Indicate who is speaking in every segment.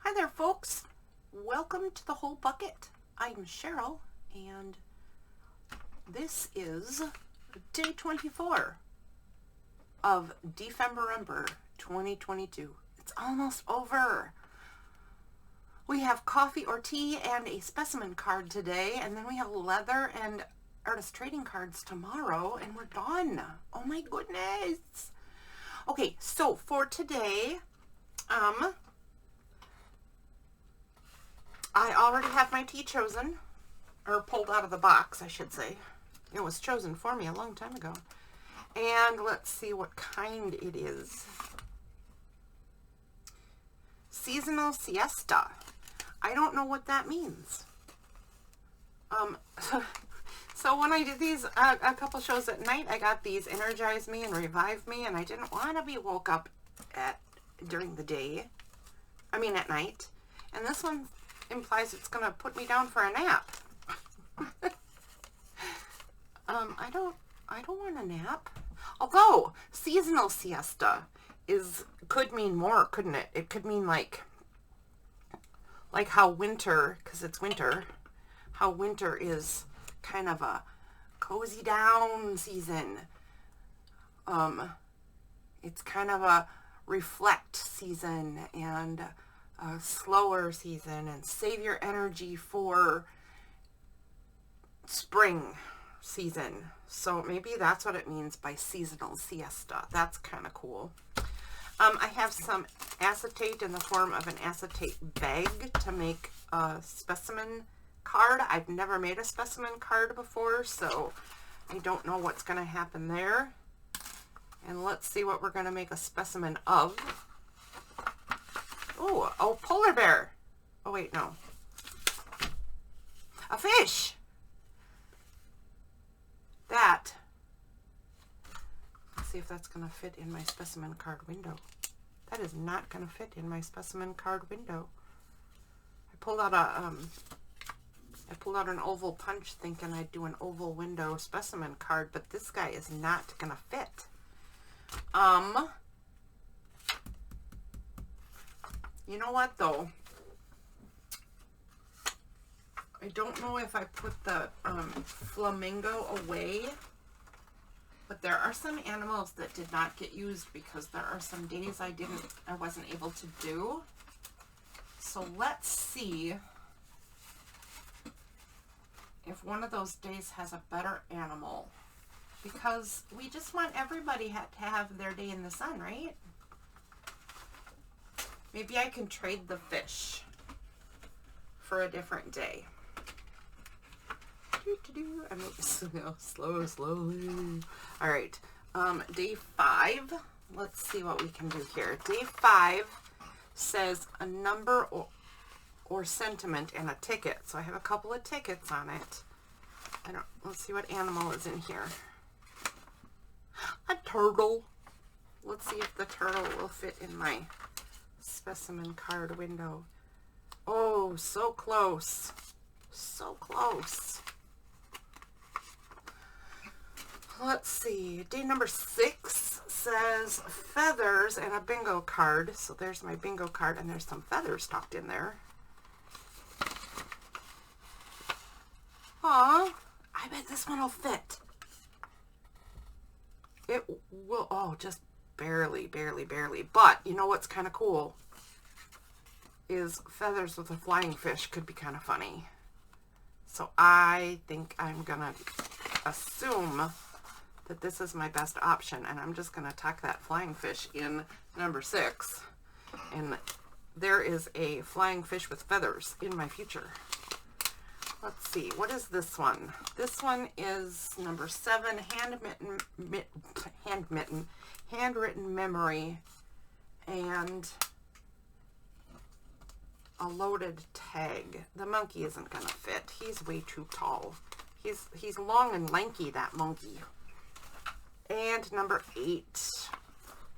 Speaker 1: Hi there, folks. Welcome to the Whole Bucket. I'm Cheryl, and this is day 24 of December 2022. It's almost over. We have coffee or tea and a specimen card today, and then we have leather and artist trading cards tomorrow, and we're done. Oh my goodness. Okay, so for today, I already have my tea chosen, or pulled out of the box, I should say. It was chosen for me a long time ago. And let's see what kind it is. Seasonal Siesta. I don't know what that means. So when I did these a couple shows at night, I got these Energize Me and Revive Me, and I didn't want to be woke up during the day. I mean at night. And this one implies it's going to put me down for a nap. I don't want a nap. Although seasonal siesta could mean more, couldn't it? It could mean like how winter, because it's winter, how winter is kind of a cozy down season. It's kind of a reflect season and a slower season, and save your energy for spring season. So maybe that's what it means by seasonal siesta. That's kind of cool. I have some acetate in the form of an acetate bag to make a specimen card. I've never made a specimen card before, so I don't know what's going to happen there. And let's see what we're going to make a specimen of. Oh, polar bear. Oh, wait, no. A fish. That. Let's see if that's going to fit in my specimen card window. That is not going to fit in my specimen card window. I pulled out an oval punch thinking I'd do an oval window specimen card, but this guy is not going to fit. You know what, though? I don't know if I put the flamingo away, but there are some animals that did not get used because there are some days I wasn't able to do. So let's see if one of those days has a better animal, because we just want everybody to have their day in the sun, right? Maybe I can trade the fish for a different day. I mean, slowly. All right. Day 5. Let's see what we can do here. Day 5 says a number or sentiment and a ticket. So I have a couple of tickets on it. Let's see what animal is in here. A turtle. Let's see if the turtle will fit in my specimen card window. Oh, so close. So close. Let's see. Day number 6 says feathers and a bingo card. So there's my bingo card, and there's some feathers tucked in there. Aw, I bet this one will fit. It will, oh, just barely. But you know what's kind of cool is feathers with a flying fish could be kind of funny. So I think I'm going to assume that this is my best option, and I'm just going to tuck that flying fish in number 6. And there is a flying fish with feathers in my future. Let's see, what is this one? This one is number 7, handwritten memory, and a loaded tag. The monkey isn't gonna fit. He's way too tall. He's long and lanky, that monkey. And number 8.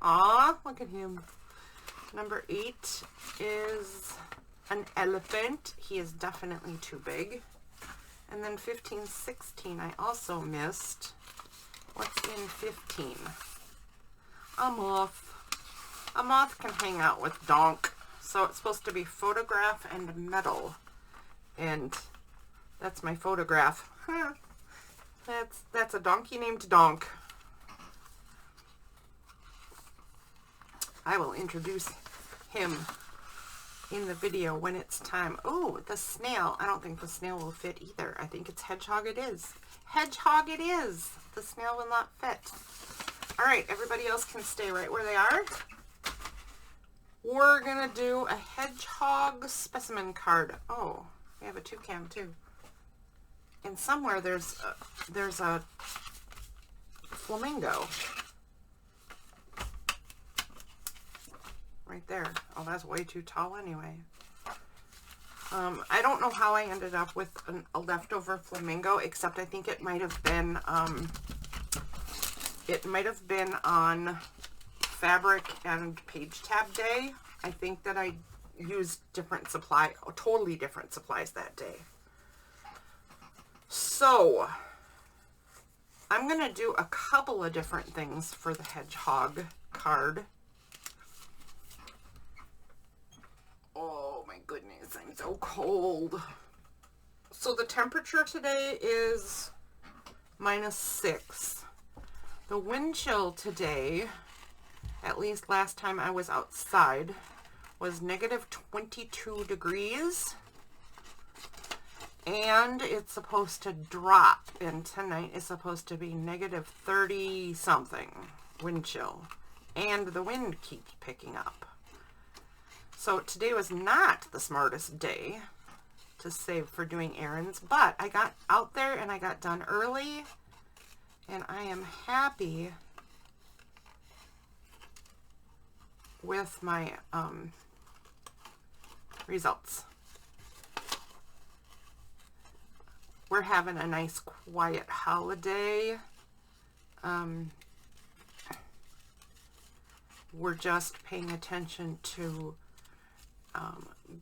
Speaker 1: Aw, look at him. Number 8 is an elephant. He is definitely too big. And then 15, 16 I also missed. What's in 15? A moth. A moth can hang out with Donk. So it's supposed to be photograph and metal. And that's my photograph. That's a donkey named Donk. I will introduce him in the video when it's time. Oh, the snail. I don't think the snail will fit either. I think it's hedgehog it is. Hedgehog it is. The snail will not fit. All right, everybody else can stay right where they are. We're going to do a hedgehog specimen card. Oh, we have a toucan too. And somewhere there's a flamingo. Right there. Oh, that's way too tall anyway. I don't know how I ended up with a leftover flamingo, except I think it might have been on fabric and page tab day. I think that I used totally different supplies that day. So I'm going to do a couple of different things for the hedgehog card. Oh my goodness, I'm so cold. So the temperature today is -6. The wind chill today, at least last time I was outside, was -22 degrees. And it's supposed to drop, and tonight is supposed to be -30 something wind chill. And the wind keeps picking up. So today was not the smartest day to save for doing errands, but I got out there and I got done early, and I am happy with my results. We're having a nice quiet holiday. We're just paying attention to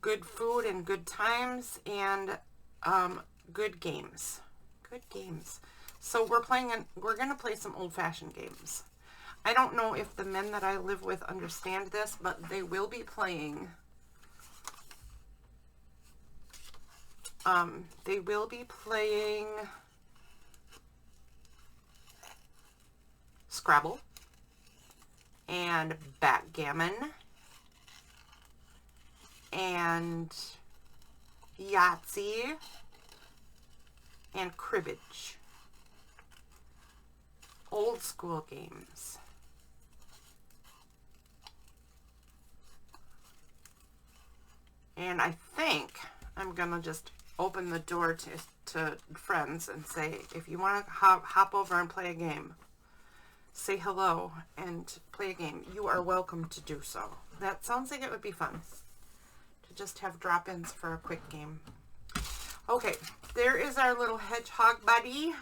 Speaker 1: good food and good times and good games. Good games. So we're going to play some old-fashioned games. I don't know if the men that I live with understand this, but they will be playing Scrabble and backgammon and Yahtzee and cribbage. Old school games. And I think I'm gonna just open the door to friends and say, if you want to hop over and play a game, say hello and play a game, you are welcome to do so. That sounds like it would be fun to just have drop-ins for a quick game. Okay, there is our little hedgehog buddy,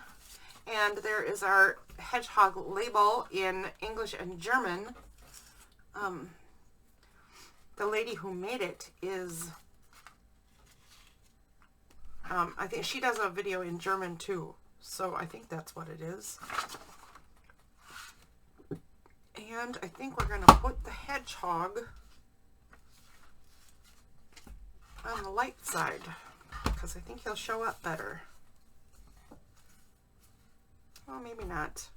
Speaker 1: and there is our hedgehog label in English and German. The lady who made it is I think she does a video in German too, so I think that's what it is. And I think we're going to put the hedgehog on the light side, because I think he'll show up better. Well, maybe not.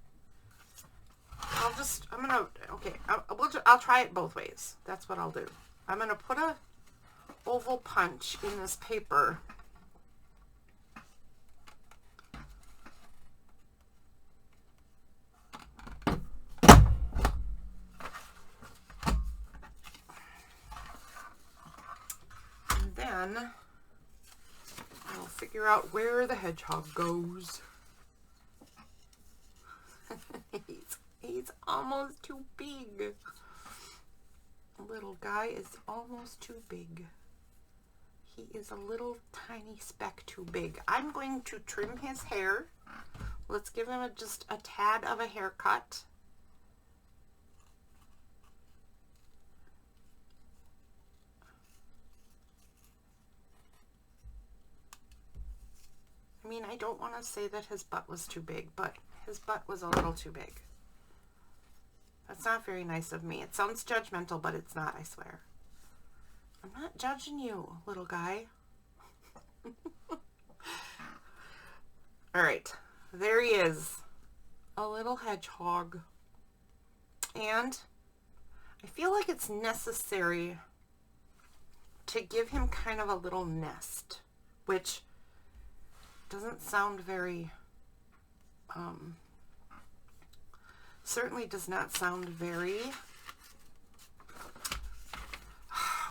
Speaker 1: I'll try it both ways. That's what I'll do. I'm going to put a oval punch in this paper. And then I'll figure out where the hedgehog goes. He's almost too big. Little guy is almost too big. He is a little tiny speck too big. I'm going to trim his hair. Let's give him just a tad of a haircut. I mean, I don't want to say that his butt was too big, but his butt was a little too big. That's not very nice of me. It sounds judgmental, but it's not, I swear. I'm judging you, little guy. All right, there he is, a little hedgehog. And I feel like it's necessary to give him kind of a little nest, which doesn't sound very, certainly does not sound very,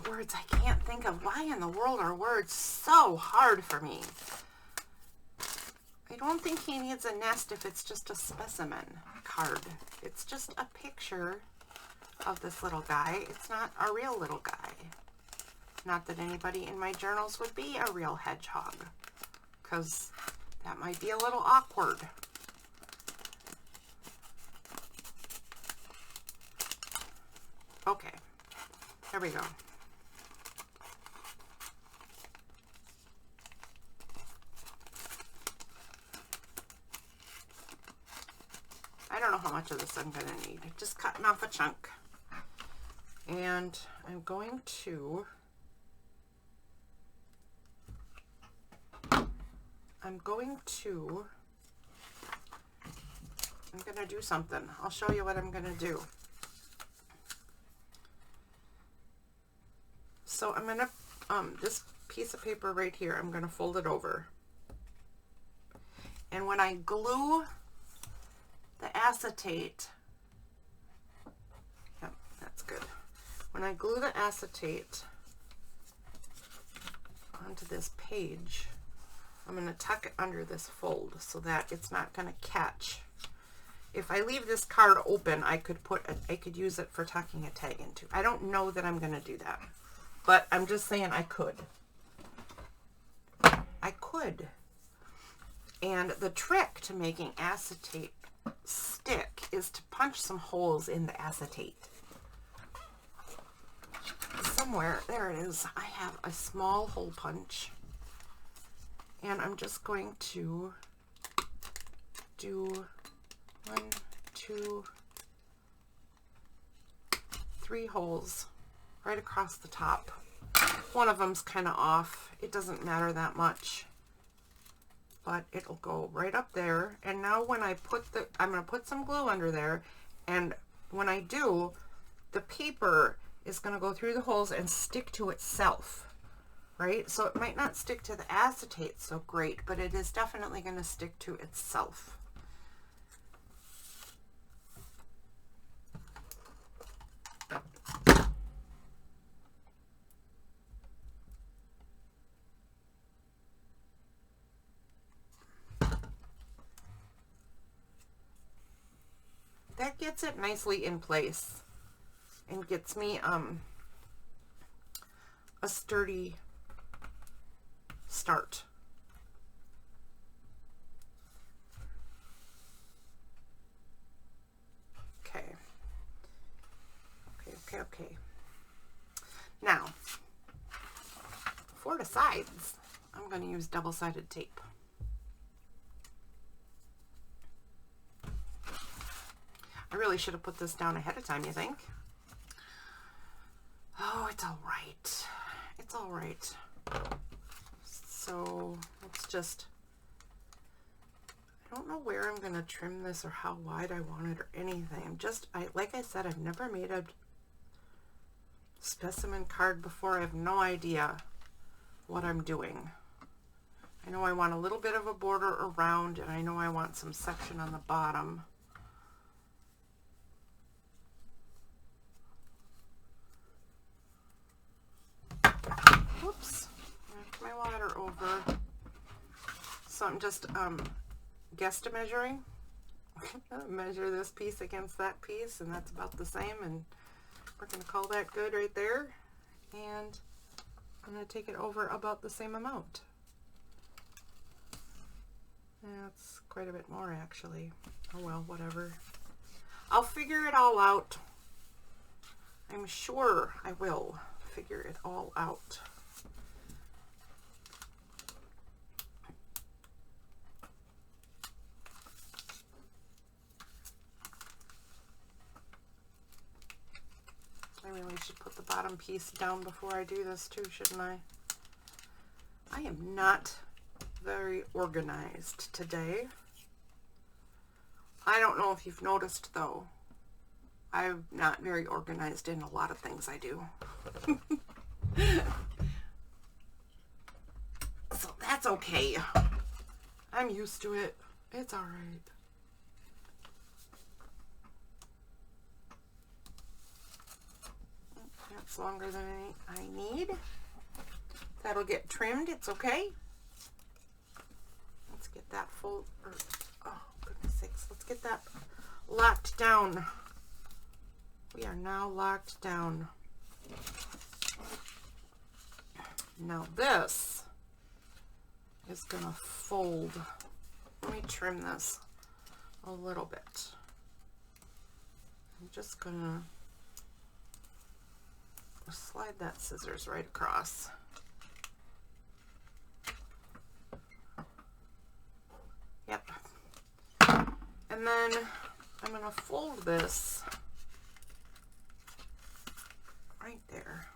Speaker 1: words I can't think of. Why in the world are words so hard for me? I don't think he needs a nest if it's just a specimen card. It's just a picture of this little guy. It's not a real little guy. Not that anybody in my journals would be a real hedgehog, because that might be a little awkward. Okay, there we go. I don't know how much of this I'm going to need. Just cutting off a chunk. And I'm going to do something. I'll show you what I'm going to do. So I'm going to, this piece of paper right here, I'm going to fold it over. And when I glue the acetate, yep, that's good. When I glue the acetate onto this page, I'm going to tuck it under this fold so that it's not going to catch. If I leave this card open, I could use it for tucking a tag into. I don't know that I'm going to do that, but I'm just saying I could. I could. And the trick to making acetate stick is to punch some holes in the acetate. Somewhere, there it is. I have a small hole punch. And I'm just going to do 1, 2, 3 holes right across the top. One of them's kind of off. It doesn't matter that much, but it'll go right up there. And now when I put I'm going to put some glue under there, and when I do, the paper is going to go through the holes and stick to itself, right? So it might not stick to the acetate so great, but it is definitely going to stick to itself. That gets it nicely in place and gets me a sturdy start. Okay. Okay. Now, for the sides, I'm going to use double-sided tape. I really should have put this down ahead of time, you think? Oh, it's all right. It's all right. So let's just, I don't know where I'm going to trim this or how wide I want it or anything. Like I said, I've never made a specimen card before. I have no idea what I'm doing. I know I want a little bit of a border around, and I know I want some section on the bottom. Whoops, knocked my water over. So I'm just guesstimating. Measure this piece against that piece, and that's about the same, and we're going to call that good right there. And I'm going to take it over about the same amount. That's quite a bit more, actually. Oh well, whatever. I'll figure it all out. I'm sure I will figure it all out. I really should put the bottom piece down before I do this too, shouldn't I? I am not very organized today. I don't know if you've noticed though, I'm not very organized in a lot of things I do. So that's okay. I'm used to it. It's all right. That's longer than I need. That'll get trimmed. It's okay. Let's get that full. Oh, goodness sakes. Let's get that locked down. We are now locked down. Now this is going to fold. Let me trim this a little bit. I'm just going to slide that scissors right across. Yep. And then I'm going to fold this right there.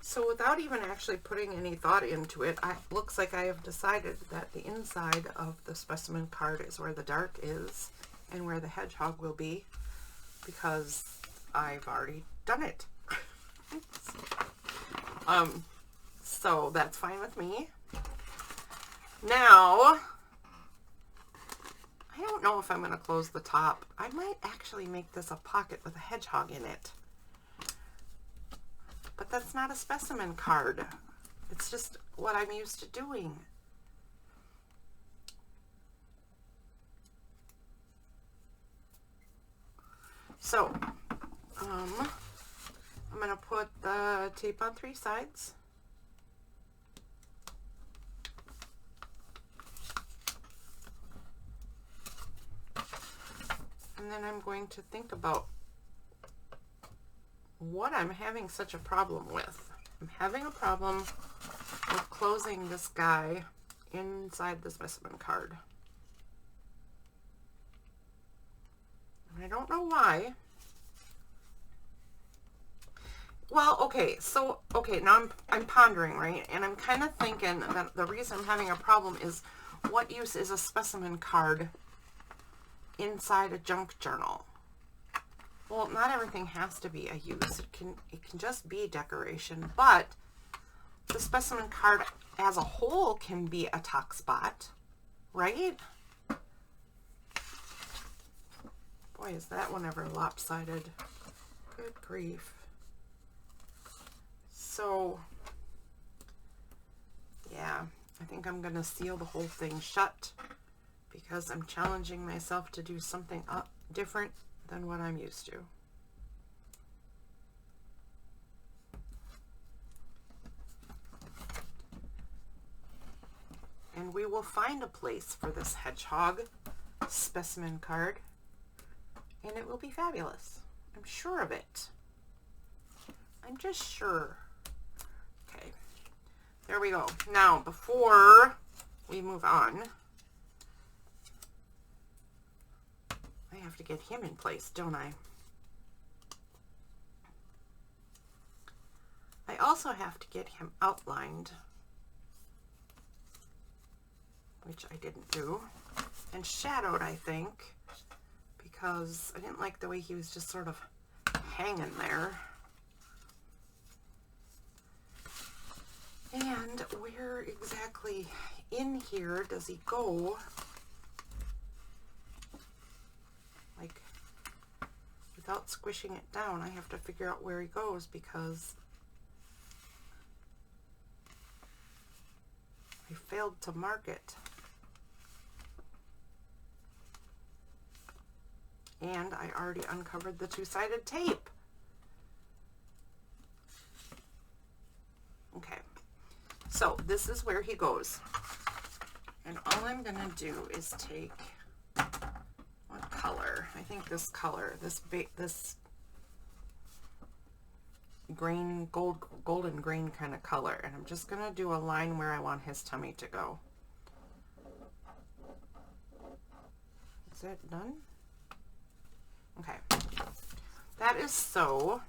Speaker 1: So without even actually putting any thought into it, it looks like I have decided that the inside of the specimen card is where the dark is and where the hedgehog will be, because I've already done it. So that's fine with me. Now, I don't know if I'm going to close the top. I might actually make this a pocket with a hedgehog in it. But that's not a specimen card. It's just what I'm used to doing. So, I'm going to put the tape on 3 sides. And then I'm going to think about what I'm having such a problem with. I'm having a problem with closing this guy inside the specimen card. And I don't know why. Well, okay, so, okay, now I'm pondering, right? And I'm kind of thinking that the reason I'm having a problem is, what use is a specimen card inside a junk journal? Well, not everything has to be a use. It can just be decoration, but the specimen card as a whole can be a tuck spot, right? Boy, is that one ever lopsided. Good grief. So, yeah, I think I'm going to seal the whole thing shut because I'm challenging myself to do something different than what I'm used to. And we will find a place for this hedgehog specimen card, and it will be fabulous. I'm sure of it. I'm just sure. Okay, there we go. Now, before we move on, I have to get him in place, don't I? I also have to get him outlined, which I didn't do, and shadowed, I think, because I didn't like the way he was just sort of hanging there. And where exactly in here does he go? Like, without squishing it down, I have to figure out where he goes because I failed to mark it. And I already uncovered the 2-sided tape. Okay, so this is where he goes. And all I'm gonna do is take, what color? I think this color, this green, golden green kind of color. And I'm just gonna do a line where I want his tummy to go. Is that done? Okay. That is so.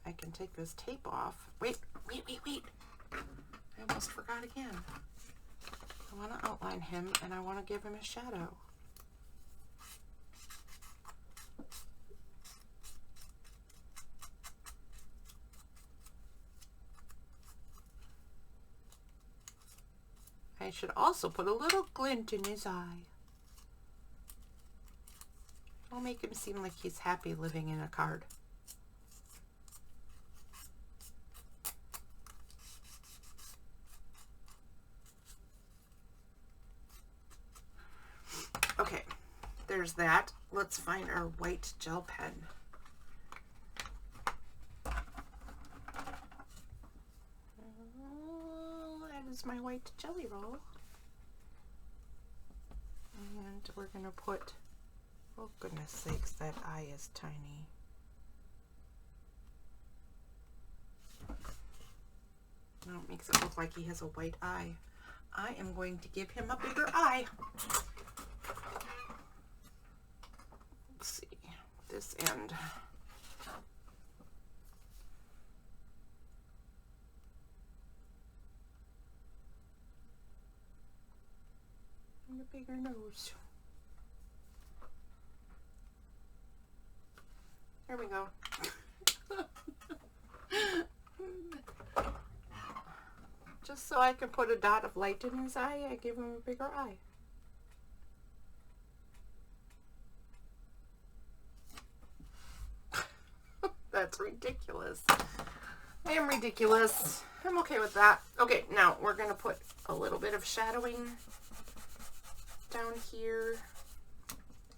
Speaker 1: I can take this tape off. Wait. I almost forgot again. I want to outline him and I want to give him a shadow. I should also put a little glint in his eye. It'll make him seem like he's happy living in a card. Okay, there's that. Let's find our white gel pen. That is my white jelly roll. And we're going to put, oh goodness sakes, that eye is tiny. Now it makes it look like he has a white eye. I am going to give him a bigger eye. Let's see, this end. And a bigger nose. There we go. Just so I can put a dot of light in his eye, I give him a bigger eye. That's ridiculous. I am ridiculous. I'm okay with that. Okay, now we're going to put a little bit of shadowing down here.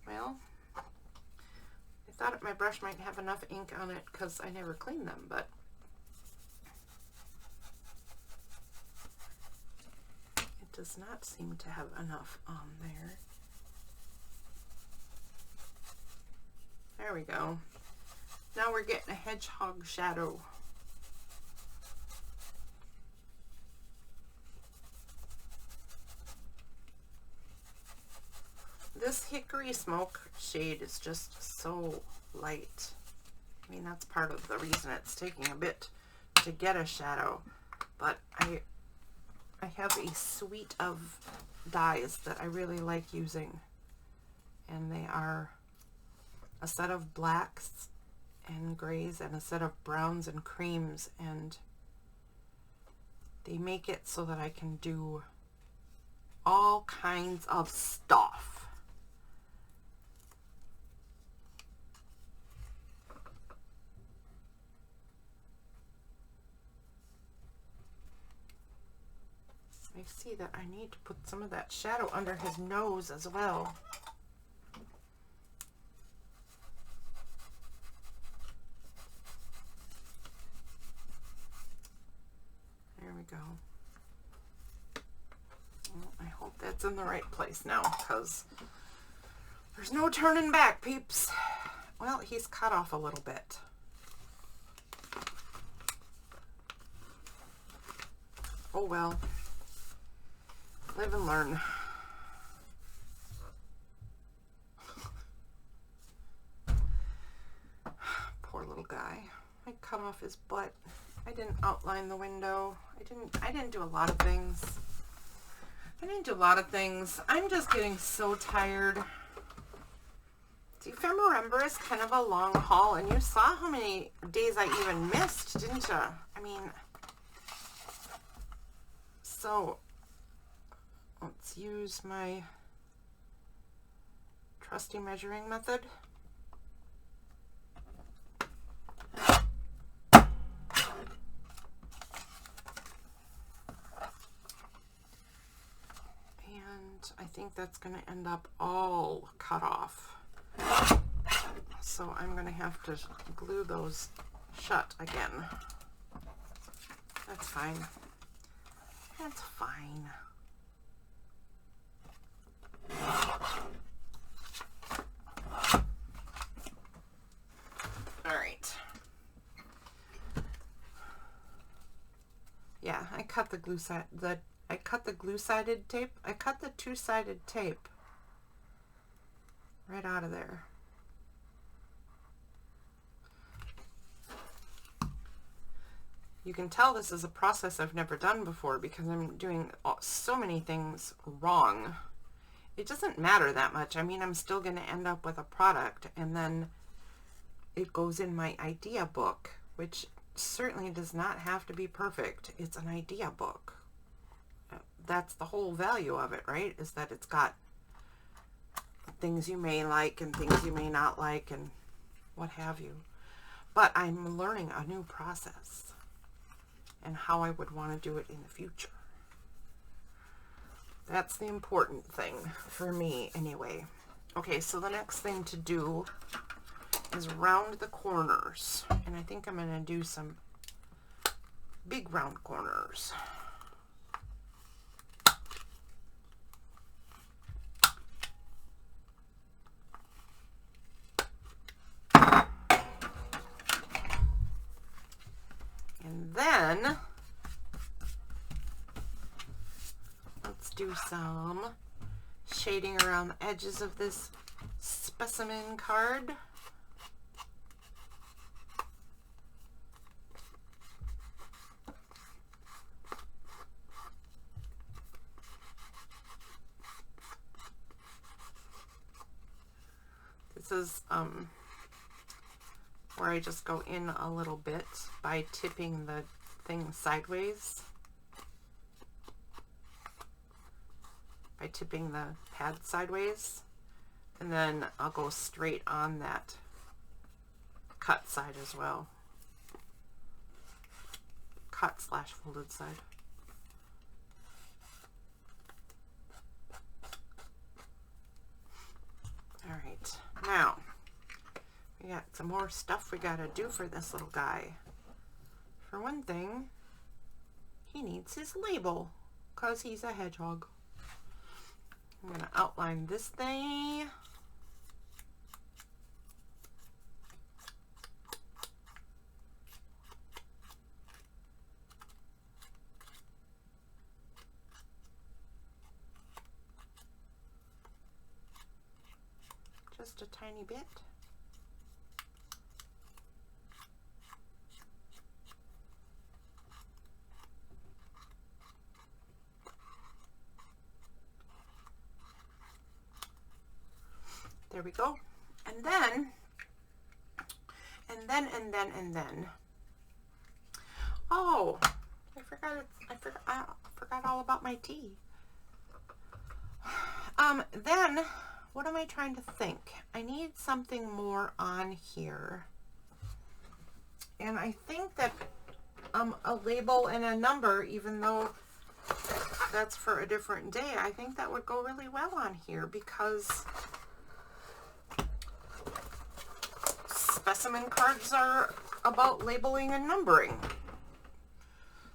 Speaker 1: Well, I thought my brush might have enough ink on it because I never clean them, but it does not seem to have enough on there. There we go. Now we're getting a hedgehog shadow. This hickory smoke shade is just so light. I mean, that's part of the reason it's taking a bit to get a shadow. But I have a suite of dyes that I really like using. And they are a set of blacks and grays and a set of browns and creams, and they make it so that I can do all kinds of stuff. I see that I need to put some of that shadow under his nose as well. There we go. Well, I hope that's in the right place now, because there's no turning back, peeps. Well, he's cut off a little bit. Oh well. Live and learn. Poor little guy. I cut off his butt. I didn't outline the window. I didn't do a lot of things. I'm just getting so tired. See, Femorember is kind of a long haul, and you saw how many days I even missed, didn't you? I mean, so let's use my trusty measuring method. And I think that's going to end up all cut off. So I'm going to have to glue those shut again. That's fine. That's fine. All right. Yeah, I cut the glue side. I cut the glue-sided tape. I cut the two-sided tape right out of there. You can tell this is a process I've never done before because I'm doing so many things wrong. It doesn't matter that much. I mean, I'm still going to end up with a product, and then it goes in my idea book, which certainly does not have to be perfect. It's an idea book. That's the whole value of it, right? Is that it's got things you may like and things you may not like and what have you. But I'm learning a new process and how I would want to do it in the future. That's the important thing for me anyway. Okay, so the next thing to do is round the corners. And I think I'm going to do some big round corners. And then let's do some shading around the edges of this specimen card. This is where I just go in a little bit by tipping the thing sideways. By tipping the pad sideways. And then I'll go straight on that cut side as well. Cut / folded side. All right, now we got some more stuff we gotta do for this little guy. For one thing, he needs his label because he's a hedgehog. I'm gonna outline this thing. Just a tiny bit. There we go. And then, oh, I forgot all about my tea. Then, what am I trying to think? I need something more on here. And I think that a label and a number, even though that's for a different day, I think that would go really well on here because specimen cards are about labeling and numbering.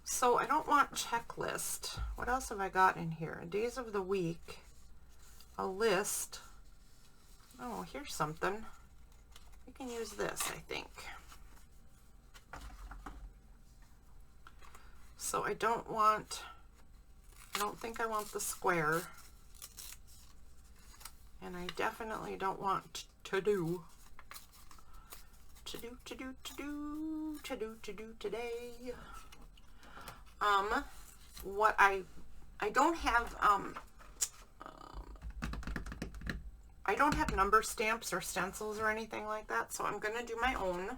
Speaker 1: So I don't want checklist. What else have I got in here? Days of the week, a list. Oh, here's something. We can use this, I think. So I don't think I want the square. And I definitely don't want to do today. What I don't have I don't have number stamps or stencils or anything like that, so I'm gonna do my own.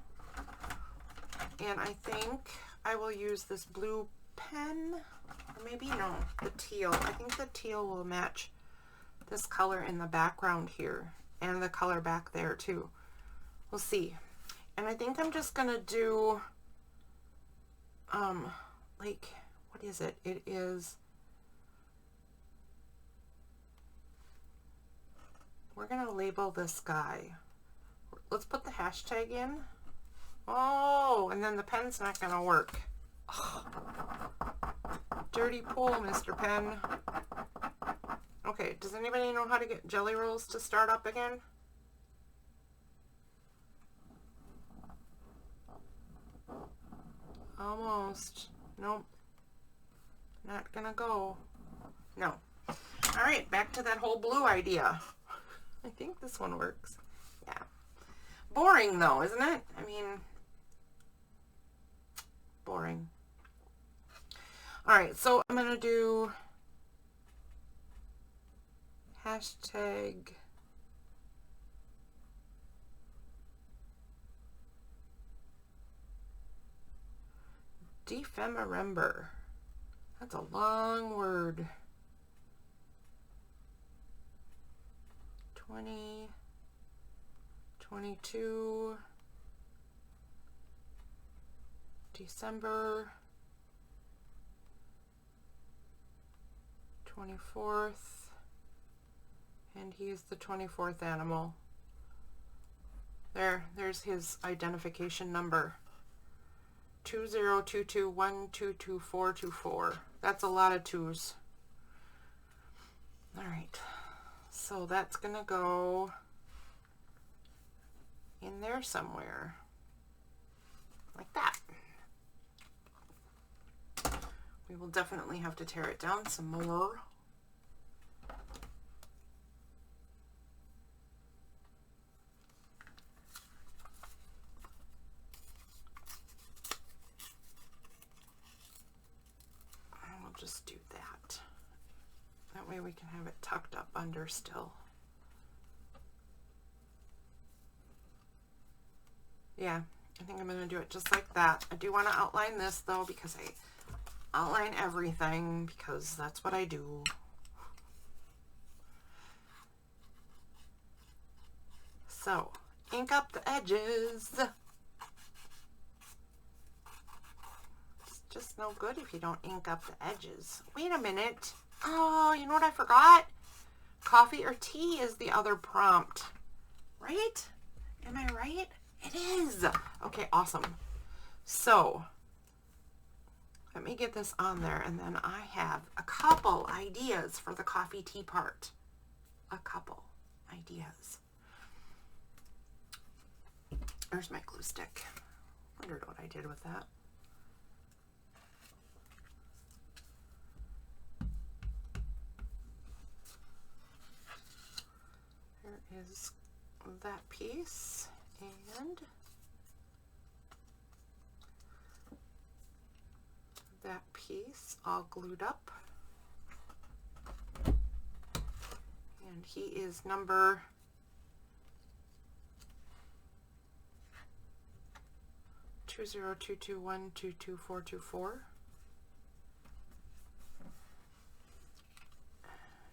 Speaker 1: And I think I will use this blue pen, or maybe no, the teal. I think the teal will match this color in the background here and the color back there too. We'll see. And I think I'm just gonna do like, what is it? It is, we're gonna label this guy. Let's put the hashtag in. Oh, and then the pen's not gonna work. Oh, dirty pull, Mr. Pen. Okay, does anybody know how to get jelly rolls to start up again? Almost. Nope. Not gonna go. No. All right, back to that whole blue idea. I think this one works. Yeah. Boring though, isn't it? I mean, boring. All right, so I'm going to do hashtag Defemmerember. That's a long word. 2022 December 24th, and he's the 24th animal. There's his identification number. 2022122424. That's a lot of twos. All right, so that's gonna go in there somewhere, like that. We will definitely have to tear it down some more. We'll just do that. That way we can have it tucked up under still. Yeah, I think I'm going to do it just like that. I do want to outline this though, because I outline everything, because that's what I do. So, ink up the edges. It's just no good if you don't ink up the edges. Wait a minute. Oh, you know what I forgot? Coffee or tea is the other prompt, right? Am I right? It is. Okay, awesome. So, let me get this on there, and then I have a couple ideas for the coffee tea part. A couple ideas. There's my glue stick. Wondered what I did with that. There is that piece, and that piece all glued up. And he is number 2022122424.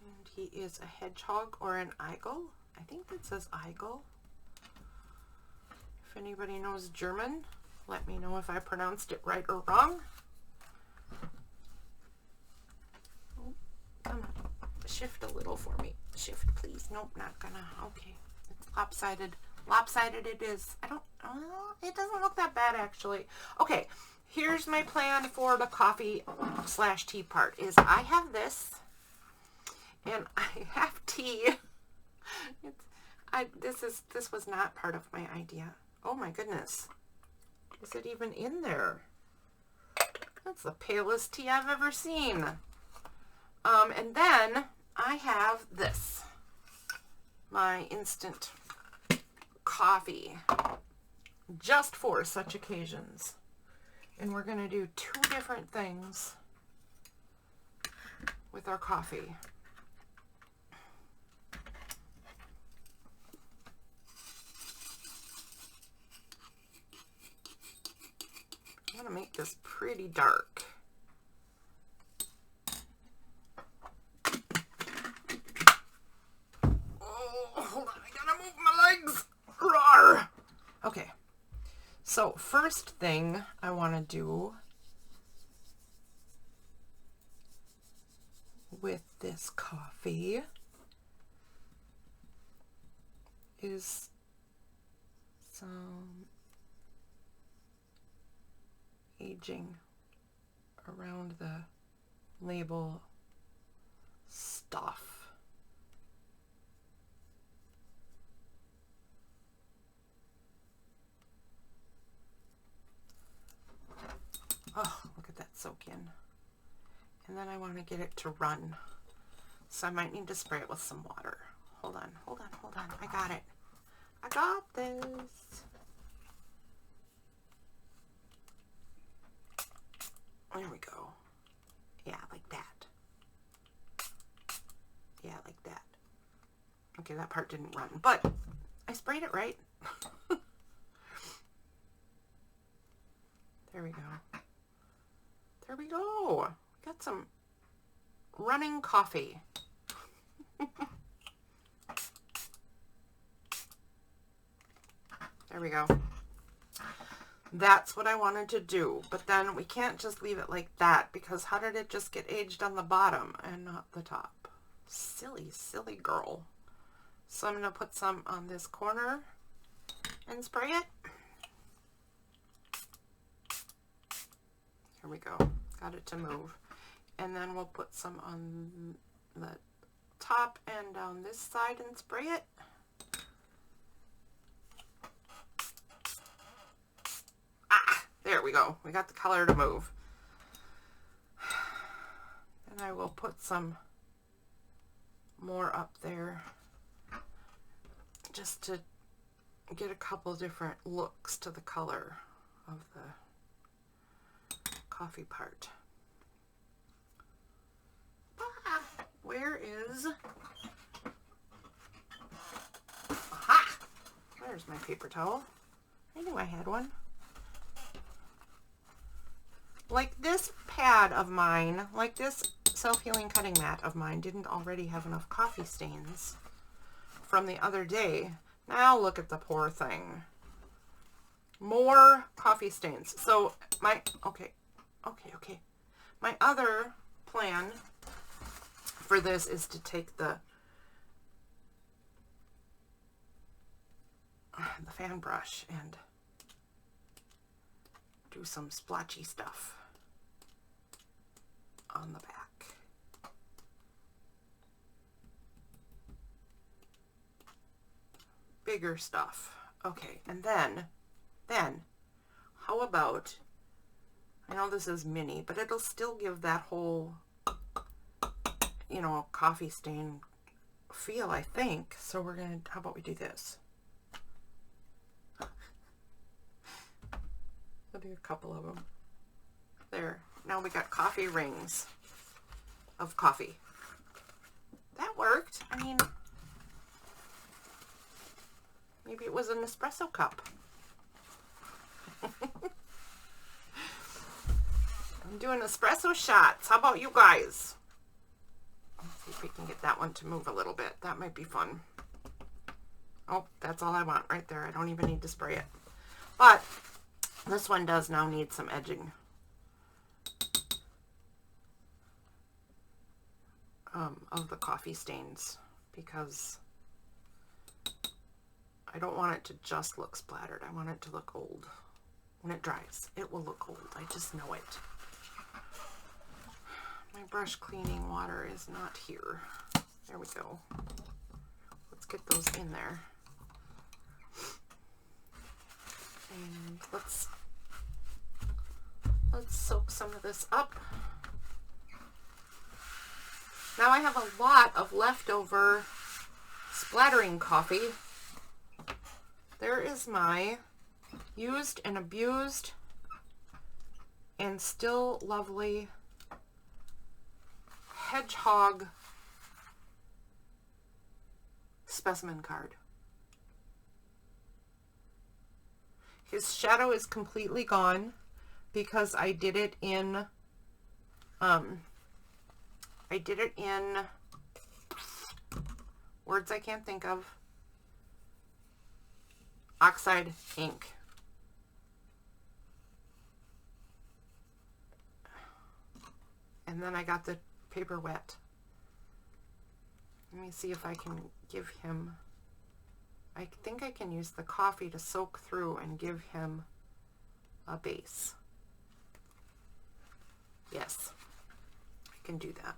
Speaker 1: And he is a hedgehog or an eagle. I think it says eagle. If anybody knows German, let me know if I pronounced it right or wrong. Oh, come on. Shift a little for me. Shift, please. Nope, not gonna. Okay. It's lopsided. Lopsided it is. I don't, it doesn't look that bad actually. Okay, here's my plan for the coffee / tea part is I have this and I have tea. This was not part of my idea. Oh my goodness. Is it even in there? That's the palest tea I've ever seen. And then I have this. My instant coffee, just for such occasions. And we're going to do 2 different things with our coffee. I'm going to make this pretty dark. Okay, so first thing I want to do with this coffee is some aging around the label stuff. Oh, look at that soak in. And then I want to get it to run. So I might need to spray it with some water. hold on, hold on, hold on. I got it. I got this. There we go. Yeah, like that. Yeah, like that. Okay, that part didn't run, but I sprayed it right. There we go. There we go. Got some running coffee. There we go. That's what I wanted to do, but then we can't just leave it like that, because how did it just get aged on the bottom and not the top? Silly, silly girl. So I'm going to put some on this corner and spray it. Here we go. Got it to move. And then we'll put some on the top and down this side and spray it. There we go. We got the color to move. And I will put some more up there just to get a couple different looks to the color of the coffee part. Where is... Aha! There's my paper towel. I knew I had one. Like this pad of mine, like this self-healing cutting mat of mine didn't already have enough coffee stains from the other day. Now look at the poor thing. More coffee stains. So my, okay. My other plan for this is to take the fan brush and do some splotchy stuff on the back. Bigger stuff. Okay, and then, how about, I know this is mini, but it'll still give that whole, you know, coffee stain feel, I think. So we're gonna, how about we do this? I'll do a couple of them. There. Now we got coffee rings of coffee. That worked. I mean, maybe it was an espresso cup. I'm doing espresso shots. How about you guys? Let's see if we can get that one to move a little bit. That might be fun. Oh, that's all I want right there. I don't even need to spray it. But this one does now need some edging. Of the coffee stains, because I don't want it to just look splattered. I want it to look old. When it dries, it will look old. I just know it. My brush cleaning water is not here. There we go. Let's get those in there. And let's soak some of this up. Now I have a lot of leftover splattering coffee. There is my used and abused and still lovely hedgehog specimen card. His shadow is completely gone because I did it in words I can't think of, oxide ink. And then I got the paper wet. Let me see if I can give him, I think I can use the coffee to soak through and give him a base. Yes, I can do that.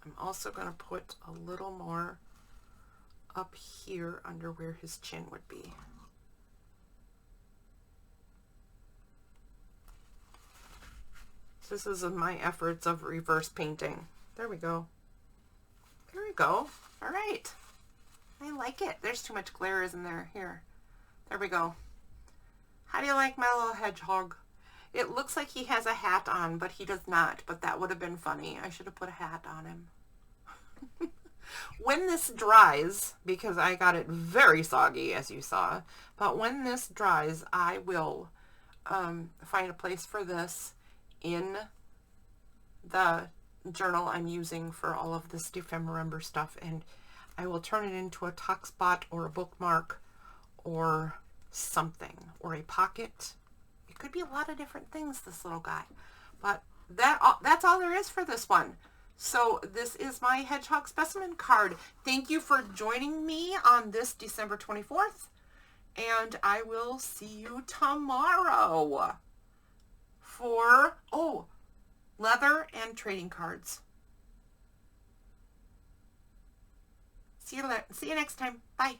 Speaker 1: I'm also going to put a little more up here under where his chin would be. This is my efforts of reverse painting. There we go. There we go. All right. I like it? There's too much glare, isn't there? Here. There we go. How do you like my little hedgehog? It looks like he has a hat on, but he does not. But that would have been funny. I should have put a hat on him. When this dries, because I got it very soggy, as you saw, but when this dries, I will find a place for this in the journal I'm using for all of this ephemera stuff, and I will turn it into a tuck spot or a bookmark or something, or a pocket. It could be a lot of different things, this little guy, but that's all there is for this one. So this is my hedgehog specimen card. Thank you for joining me on this December 24th, and I will see you tomorrow for, leather and trading cards. See you next time. Bye.